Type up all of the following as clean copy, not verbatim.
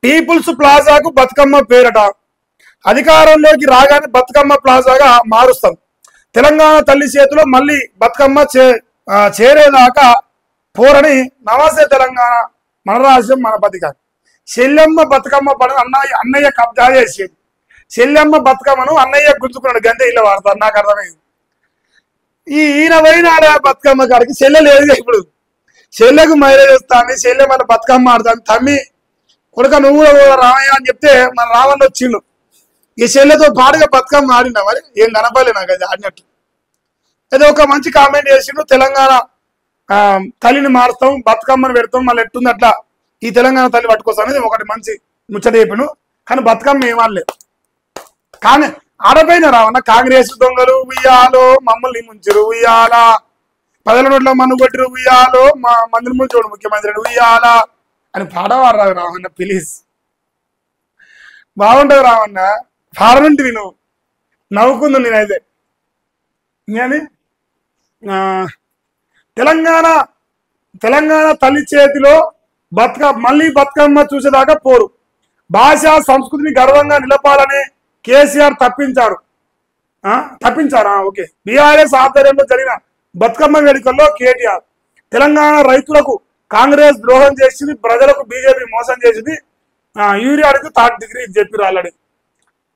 Peoples ప్లాజాకు Bathukamma పేరట. అధికారంలోకి రాగానే బతుకమ్మ ప్లాజాగా మారుస్తాం. తెలంగాణ తల్లి చేతిలో మళ్ళీ బతుకమ్మ చేరేదాకా పోరని నమస్తే తెలంగాణ, మన రాజ్యం మన బతిక. చెల్లెమ్మ బతుకమ్మ పని అన్నయ్య కబ్జా చేసేది. చెల్లెమ్మ బతుకమ్మను అన్నయ్య గుంజుకున్నాడు, గంతే ఇల్లు వాడతారు. నాకు అర్థమైంది. ఈయన పోయిన బతుకమ్మ కాడికి చెల్లె లేదు. ఇప్పుడు చెల్లెకు మైలేజ్ వస్తాను, చెల్లె మన బతుకమ్మ ఆడతాను. తమ్మి కొడుక నువ్వు కూడా రామయ్య అని చెప్తే మన రావణ్ వచ్చిండు. ఈ చెల్లెతో పాటుగా బతుకమ్మ ఆడినా, మరి ఏం కనపడలే నాకు అది ఆడినట్టు. ఏదో ఒక మంచి కామెంట్ చేసిండు, తెలంగాణ తల్లిని మారుస్తాం, బతుకమ్మను పెడతాం, మళ్ళీ ఎట్టుంది అట్లా ఈ తెలంగాణ తల్లి పట్టుకోసం అనేది ఒకటి మంచి ముచ్చట చెప్పాను. కానీ బతుకమ్మ ఏమాడలేదు. కానీ ఆడపైన రావన్న కాంగ్రెస్ దొంగలు ఉయ్యాలో, మమ్మల్ని ముంచురు ఉయ్యాల, ప్రజల నోట్లో మన్ను కొట్టిరు ఉయ్యాలో, మా మందిని ముంచోడు ముఖ్యమంత్రి ఉయ్యాల అని పాడవారు రావన్న. ప్లీజ్ బాగుంటుంది రావన్న, పార్లమెంట్ విను, నవ్వుకుందు నేనైతే. ఇంకేమి తెలంగాణ తల్లి చేతిలో మళ్ళీ బతుకమ్మ చూసేదాకా పోరు. భాష సంస్కృతిని గర్వంగా నిలపాలని కేసీఆర్ తప్పించారా? ఓకే. బీఆర్ఎస్ ఆధ్వర్యంలో జరిగిన బతుకమ్మ వేడుకల్లో కేటీఆర్ తెలంగాణ రైతులకు కాంగ్రెస్ ద్రోహం చేసింది, ప్రజలకు బీజేపీ మోసం చేసింది, యూరియాకు 3rd డిగ్రీ చెప్పారు ఆల్రెడీ.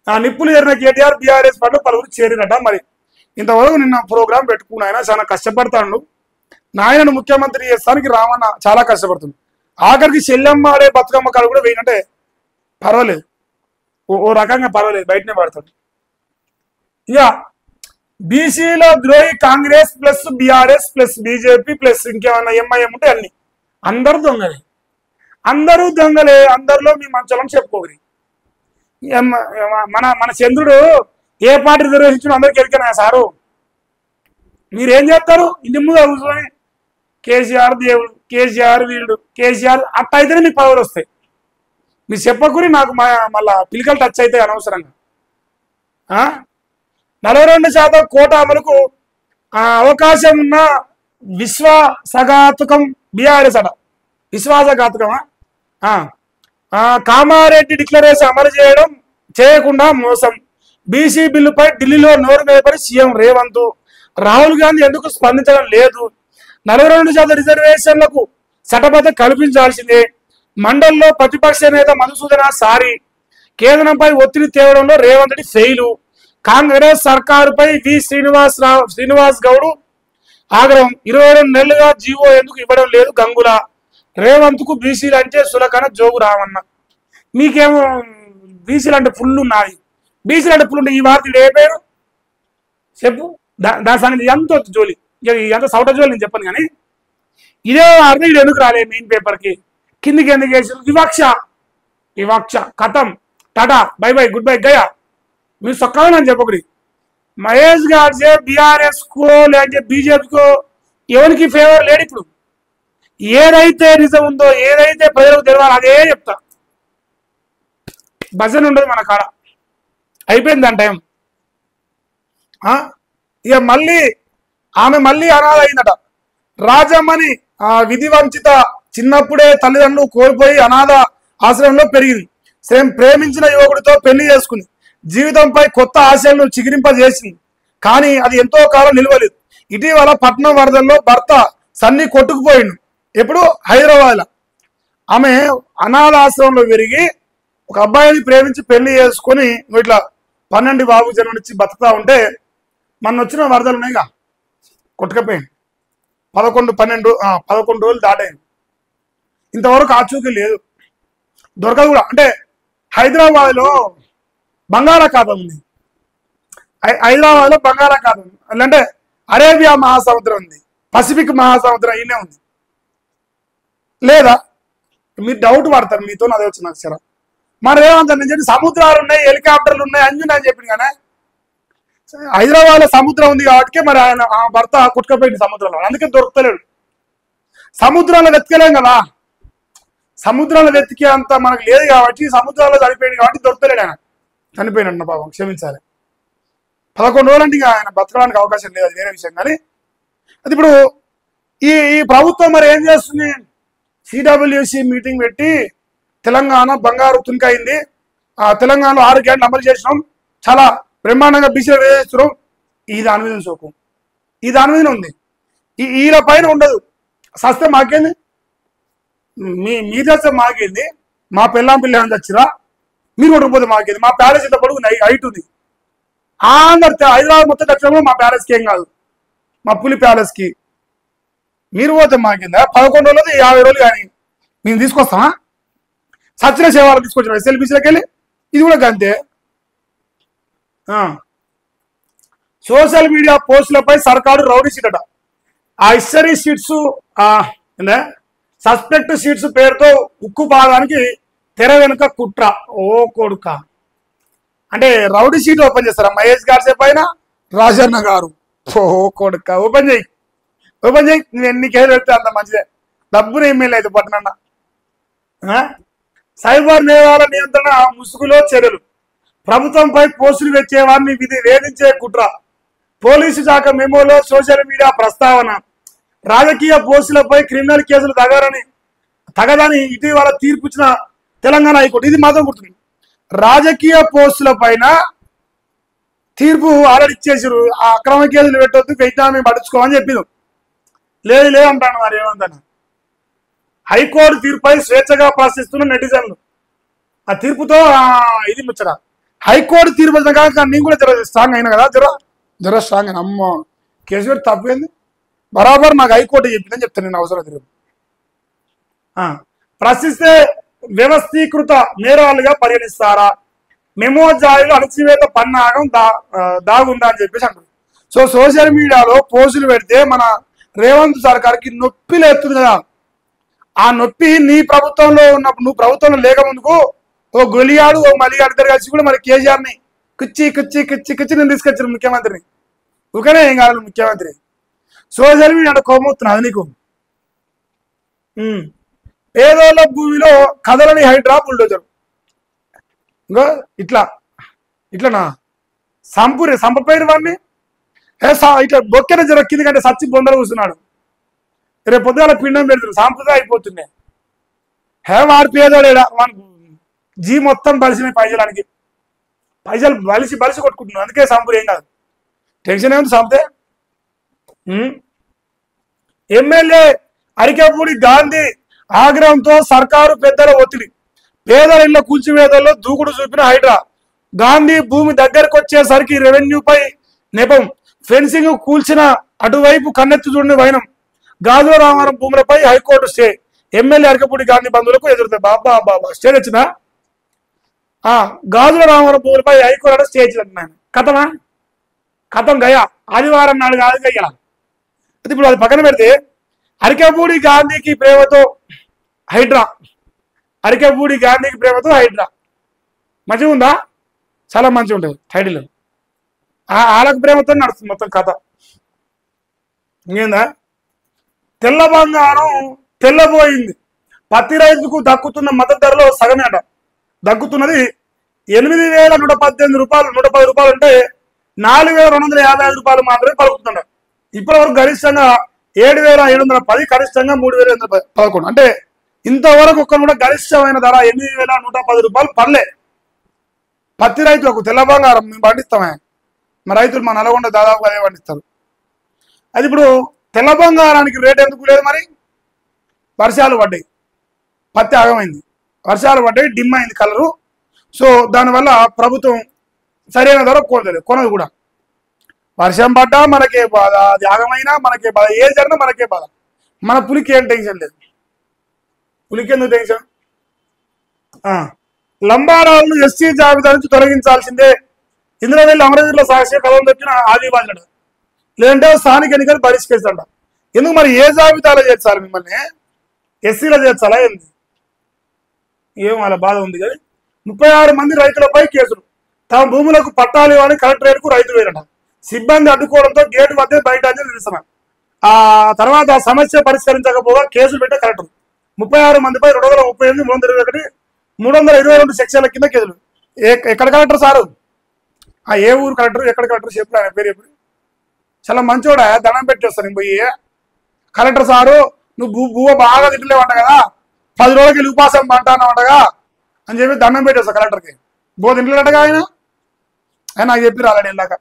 నిప్పులు ఏరిన కేటీఆర్ బీఆర్ఎస్ పట్ల పలువురు చేరినట. మరి ఇంతవరకు నిన్న ప్రోగ్రాం పెట్టుకున్న ఆయన చాలా కష్టపడతాడు. నాయనను ముఖ్యమంత్రి చేస్తానికి రామన్న చాలా కష్టపడుతుంది. ఆఖరికి చెల్లెమ్మ ఆడే బతుకమ్మ కాడ కూడా వేయనంటే పర్వాలేదు, ఓ రకంగా పర్వాలేదు, బయటనే పడతాడు. ఇక బీసీలో ద్రోహి Congress plus BRS plus BJP plus ఇంకేమన్నా ఎంఐఎం ఉంటే అన్ని అందరూ దొంగలే. అందరిలో మీ మంచోళ్ళని చెప్పుకోగలి. మన చంద్రుడు ఏ పార్టీ నిర్వహించిన అందరికి ఎరికనా సారు? మీరేం చేస్తారు? ఇంటి ముందు కూర్చొని కేసీఆర్ దేవుడు, కేసీఆర్ వీరుడు, కేసీఆర్ అట్ట అయితేనే మీకు పవర్ వస్తాయి. మీరు చెప్పకూరి నాకు మళ్ళా పిలికలు టచ్ అవుతాయి అనవసరంగా. 42% కోటా అమలుకు అవకాశం ఉన్న విశ్వాసఘాతకం బీఆర్ఎస్ అట. విశ్వాసఘాతకమా? కామారెడ్డి డిక్లరేషన్ అమలు చేయకుండా మోసం. బీసీ బిల్లుపై ఢిల్లీలో నోరు మేపడి సీఎం రేవంత్. రాహుల్ గాంధీ ఎందుకు స్పందించడం లేదు? 42% రిజర్వేషన్లకు చట్టబద్ధ కల్పించాల్సిందే. మండలిలో ప్రతిపక్ష నేత మధుసూదన సారి కేంద్రంపై ఒత్తిడి తేవడంలో రేవంత్ రెడ్డి ఫెయిలు. కాంగ్రెస్ సర్కారుపై శ్రీనివాస్ గౌడ్ ఆగ్రహం. 22 నెలలుగా జీవో ఎందుకు ఇవ్వడం లేదు గంగుల. రేవంత్ కు బీసీలు అంటే సులకన జోగు రావన్న. మీకేమో బీసీలు అంటే ఫుల్ ఉన్నాయి. బీసీలు అంటే ఫుల్ ఉంటే ఈ వార్త ఏ పేరు చెప్పు? దాని సంగతి ఎంత జోలి, ఎంత సౌట జోలి నేను చెప్పను. కానీ ఇదే వార్త ఇది ఎందుకు రాలే మెయిన్ పేపర్కి? కిందికి ఎందుకు వేసారు? వివక్ష కథం, Tata, by by, good bye, Gaya. మీరు సొక్కగా నన్ను చెప్పకూడదు. మహేష్ గార్జే బీఆర్ఎస్ కో లేదంటే బీజేపీకో ఎవరికి ఫేవర్ లేడు. ఇప్పుడు ఏదైతే నిజం ఉందో, ఏదైతే ప్రజలకు తెలియాలి అదే చెప్తా. భజన ఉండదు మన కాడ, అయిపోయింది దాని టైం. ఇక ఆమె మళ్ళీ అనాథ అయిందట. రాజమ్మని విధి వంచిత, చిన్నప్పుడే తల్లిదండ్రులు కోల్పోయి అనాథ ఆశ్రమంలో పెరిగింది. ప్రేమించిన యువకుడితో పెళ్లి చేసుకుంది. జీవితంపై కొత్త ఆశలను చిగురింపజేసింది. కానీ అది ఎంతో కాలం నిలవలేదు. ఇటీవల పట్నం వరదల్లో భర్త సన్ని కొట్టుకుపోయిండు. ఎప్పుడు? హైదరాబాద్లో. ఆమె అనాథ ఆశ్రమంలో పెరిగి ఒక అబ్బాయిని ప్రేమించి పెళ్లి చేసుకొని ఇట్లా 12 బాబు జన్మనిచ్చి బతుకుతా ఉంటే మొన్న వచ్చిన వరదలు ఉన్నాయిగా, కొట్టుకపోయింది. 11 రోజులు దాటాయింది. ఇంతవరకు ఆచూకీ లేదు, దొరకదు కూడా. అంటే హైదరాబాద్లో బంగాళాఖాతం ఉంది. హైదరాబాద్లో బంగాళాఖాతం అంటే అరేబియా మహాసముద్రం ఉంది, పసిఫిక్ మహాసముద్రం ఈయనే ఉంది. లేదా మీరు డౌట్ పడతారు, మీతో అదే వచ్చిన సరే. మరి ఏమంటారు? నేను చెప్పి సముద్రాలు ఉన్నాయి, హెలికాప్టర్లు ఉన్నాయి, అన్నీ అని చెప్పింది. కానీ హైదరాబాద్లో సముద్రం ఉంది కాబట్టి మరి ఆయన భర్త కుట్టుకపోయింది సముద్రంలో, అందుకే దొరుకుతలేడు. సముద్రంలో వెతకలేం కదా, సముద్రంలో వెతికే అంత మనకు లేదు కాబట్టి సముద్రాల్లో చనిపోయింది కాబట్టి దొరుకుతలేడు. ఆయన చనిపోయినట్టు పాపం, క్షమించాలి. 11 రోజులు అంటే ఆయన బతకడానికి అవకాశం లేదు, అది వేరే విషయం. కానీ అది ఇప్పుడు ఈ ప్రభుత్వం మరి ఏం చేస్తుంది? సిడబ్ల్యూసి మీటింగ్ పెట్టి తెలంగాణ బంగారు తునికైంది. తెలంగాణలో 6 గ్యారెంటీలు అమలు చేసినాం, చాలా బ్రహ్మాండంగా బీసీలో వేస్తున్నాం. ఈ దాని మీద సోకు, ఈ దాని మీద ఉంది. ఈల పైన ఉండదు. సస్తే మాకేంది, మీ చేస్తే మాకేంది, మా పిల్లి అని చచ్చిరా మీరు కొట్టకపోతే మాకేంది. మా ప్యాలెస్ ఇంత పొడుగు హైట్ ఉంది. అందరు హైదరాబాద్ మొత్తం ఖచ్చితంగా మా ప్యాలెస్కి ఏం కాదు, మా పులి ప్యాలెస్కి. మీరు పోతే మాకిందా 11 రోజులు 50 రోజులు కానీ మేము తీసుకొస్తామా? సచిన సేవలు తీసుకొచ్చిన ఎస్ఎల్బీసీలోకి వెళ్ళి ఇది కూడా అంతే. సోషల్ మీడియా పోస్టులపై సర్కారు రౌడీ షీట్ అట. ఆ హిస్టరీ షీట్స్, సస్పెక్ట్ షీట్స్ పేరుతో ఉక్కు పాదానికి తెర వెనుక కుట్ర. ఓ కొడుక, అంటే రౌడీ షీట్ ఓపెన్ చేస్తారా మహేష్ గారి సేపు అయినా, రాజన్న గారు? ఓ కొడుక, ఓపెన్ చేయి, ఓపెన్ చేయి. నువ్వు ఎన్ని కేసులు పెడితే అంత మంచిదే, డబ్బును ఎమ్మెల్యే అయితే పట్టనన్న. సైబర్ నేరాల నియంత్రణ ముసుగులో చర్యలు. ప్రభుత్వంపై పోస్టులు వచ్చే వారిని వేధించే కుట్ర. పోలీసు శాఖ మెమోలో సోషల్ మీడియా ప్రస్తావన. రాజకీయ పోస్టులపై క్రిమినల్ కేసులు తగదని ఇటీవల తీర్పు ఇచ్చిన తెలంగాణ హైకోర్టు. ఇది మాత్రం గుర్తుంది, రాజకీయ పోస్టుల పైన తీర్పు ఆల్రెడీ ఇచ్చేసారు. ఆ అక్రమ కేసులు పెట్టొద్దు, పెట్టినా మేము పట్టించుకోమని చెప్పింది. లేదు అంటాను. మరి ఏమంటాను, హైకోర్టు తీర్పుపై స్వేచ్ఛగా ప్రశ్నిస్తున్న నెటిజన్లు. ఆ తీర్పుతో ఇది ముచ్చట. హైకోర్టు తీర్పు వచ్చిన కాక నేను కూడా జర స్ట్రాంగ్ అయినా కదా, జర స్ట్రాంగ్ అయినా. అమ్మో కేసు పెట్టి తప్పేంది, బరాబర్ నాకు హైకోర్టు చెప్పిందని చెప్తాను నేను. అవసరం తిరుగు ప్రశ్నిస్తే వ్యవస్థీకృత నేరాలుగా పరిగణిస్తారా? మెమో జాయిలో అణచివేత పన్నాగం దాగుందా అని చెప్పేసి అంటారు. సో సోషల్ మీడియాలో పోస్టులు పెడితే మన రేవంత్ సర్కార్కి నొప్పి లేస్తుంది కదా. ఆ నొప్పి నీ ప్రభుత్వంలో ఉన్నప్పుడు, నువ్వు ప్రభుత్వంలో లేక ముందుకు ఓ గొలియాడు ఓ మలియాడు ఇద్దరు కలిసి కూడా మరి కేసీఆర్ని కుచ్చి నేను తీసుకొచ్చారు ముఖ్యమంత్రిని. ఊకనే ఏం కాదు ముఖ్యమంత్రి. సోషల్ మీడియా అంటే కోమవుతున్నది నీకు. పేదోళ్ళ భూమిలో కదలని హైడ్రా బుల్డోజర్. ఇంకో ఇట్లనా సంపపోయిన వాడిని ఇట్లా బొక్కెన జరక్కింది కంటే సచ్చి బొందలు కూర్చున్నాడు. రేపు పొద్దుగాల పిండం పెడుతున్నారు, సాంప్రదాయం అయిపోతున్నాయి. వాడు పేదోడేడా, వానికి జీ మొత్తం బలిసినాయి పైసలానికి. పైసలు బలిసి కొట్టుకుంటున్నాడు. అందుకే సంపూర్ ఏం కాదు, టెన్షన్ ఏముంది సంపతే. ఎమ్మెల్యే అరికెపూడి గాంధీ ఆగ్రహంతో సర్కారు పెద్దల ఒత్తిడి. పేదల ఇళ్ల కూల్చివేతల్లో దూకుడు చూపిన హైడ్రా. గాంధీ భూమి దగ్గరకు వచ్చేసరికి రెవెన్యూపై నెపం. ఫెన్సింగ్ కూల్చిన అటువైపు కన్నెత్తి చూడని వైనం. గాజుల రామారం భూములపై high court stay. MLA Arikapudi Gandhi బంధువులకు ఎదురుతాయి. బాబా స్టే తెచ్చిన గాజుల రామారం భూములపై హైకోర్టు స్టే ఇచ్చినట్టు. కథం గయా ఆదివారం నాడు కాదు గయ్యా. అయితే ఇప్పుడు అది పక్కన పెడితే అరికపూడి గాంధీకి ప్రేమతో హైడ్రా. అరికపూడి గాంధీకి ప్రేమతో హైడ్రా మంచిగా ఉందా? చాలా మంచిగా ఉంటుంది టైటిల్. వాళ్ళకి ప్రేమతో నడుస్తుంది మొత్తం కథ. ఇంకేందా, తెల్ల బంగారం తెల్లబోయింది. పత్తి రైతుకు దక్కుతున్న మద్దతు ధరలో సగమే అట. దక్కుతున్నది 8,118 రూపాయలు. 110 రూపాయలు అంటే 4,255 రూపాయలు మాత్రమే పలుకుతుండ. ఇప్పటి వరకు గరిష్టంగా 7,710, కనిష్టంగా 3,811. అంటే ఇంతవరకు ఒక్కరు కూడా గరిష్టమైన ధర 8,110 రూపాయలు పడలే. పత్తి రైతులకు తెల్ల బంగారం మేము పండిస్తామే, మా రైతులు మా నల్గొండ దాదాపు అదే పండిస్తారు. అది ఇప్పుడు తెల్ల బంగారానికి రేట్ ఎందుకు లేదు? మరి వర్షాలు పడ్డాయి, పత్తి ఆగమైంది, వర్షాలు పడ్డాయి, డిమ్ అయింది కలరు. సో దానివల్ల ప్రభుత్వం సరైన ధర కొనదు కూడా. వర్షం పడ్డా మనకే బాధ, అది ఆగమైనా మనకే బాధ, ఏ జరిగినా మనకే బాధ. మన పులికి ఏం టెన్షన్ లేదు. పులికి ఎందుకు టెన్షన్? లంబాడాలను ఎస్సీ జాబితా నుంచి తొలగించాల్సిందే. ఇందులో వెళ్ళి అమరావతిలో సాక్షి కలం తెచ్చిన ఆదివాసులు, లేదంటే స్థానిక ఎన్నికలు బహిష్కరిస్తాడ. ఎందుకు మరి ఏ జాబితాలో చేర్చాలి మిమ్మల్ని? ఎస్సీలో చేర్చాలా ఏంది? ఏం అలా బాధ ఉంది. కానీ 36 మంది రైతులపై కేసులు. తమ భూములకు పట్టాలు ఇవ్వని కలెక్టరేట్కు రైతులు వేరట. సిబ్బంది అడ్డుకోవడంతో గేటు వద్ద బయట నిలుస్తున్నారు. ఆ తర్వాత సమస్య పరిష్కరించకపోగా కేసులు పెట్టే కలెక్టర్. 36 మందిపై 238, 321, 322 సెక్షన్ల కింద కేసులు. ఎక్కడ కలెక్టర్ సారు? ఏ ఊరు కలెక్టర్, ఎక్కడ కలెక్టర్ చెప్పు, ఆయన పేరు ఎప్పుడు? చాలా మంచోడా, దండం పెట్టి వస్తాను నేను పోయి. కలెక్టర్ సారు నువ్వు బాగా తిట్టలేవంట కదా, 10 రోజులకి ఉపాసం పంటానగా అని చెప్పి దండం పెట్టేస్తా కలెక్టర్కి. బోధ ఇంట్లో అటగా ఆయన నాకు చెప్పి రాలేడు వెళ్ళాక.